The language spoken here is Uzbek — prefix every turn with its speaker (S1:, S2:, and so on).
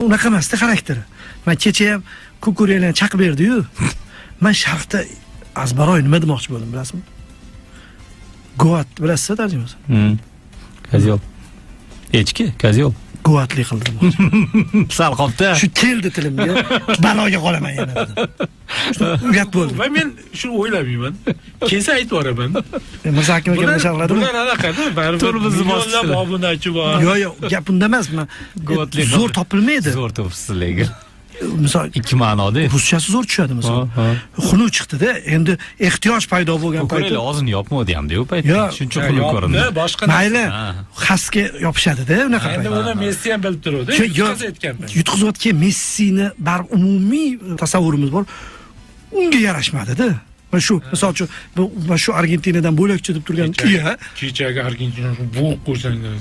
S1: Unaqa emasdi xarakteri. Men kecha ham kukurelarni chaqib berdi-yu. Men sharqda azbaroy nima demoqchi bo'ldim, bilasizmi? Goat, bilasizmi tarjimasini?
S2: Kozyob. Echki, kozyob.
S1: Goatlik qildim.
S2: Sal qopda.
S1: Shu keldi tilimga, baloga qolaman yana dedim. Uyat bo'ldi.
S3: Va men shuni o'ylamayman. Kelsa aytib boraman.
S1: Mirzo aka kelib chaqiradi.
S3: Bular anaqada, baribir millionlab obunachi bor.
S1: Yo'q, gap unda emas. Zo'r topilmaydi.
S2: Zo'r topsiz lekin.
S1: Misol
S2: ikki ma'noda.
S1: Ruschasi zo'r tushadi misol. Xunuk chiqdi-da, endi ehtiyoj paydo bo'lgan paytda.
S2: Ko'raylik, og'zini yopmaydi-yu paytda. Shuncha xunuk ko'rindi.
S3: Boshqa
S1: mayli, xasga yopishadi-da unaqa paytda.
S3: Endi buni Messi ham bilib turadi.
S1: Yutqizayotgan Messini bar umumiy tasavvurimiz bor. Unga yarashmadi-da. Mana shu, misol uchun, bu shu Argentinadan bo'lakchi deb turgan
S3: kechagi Argentina bo'q qo'ysanglar.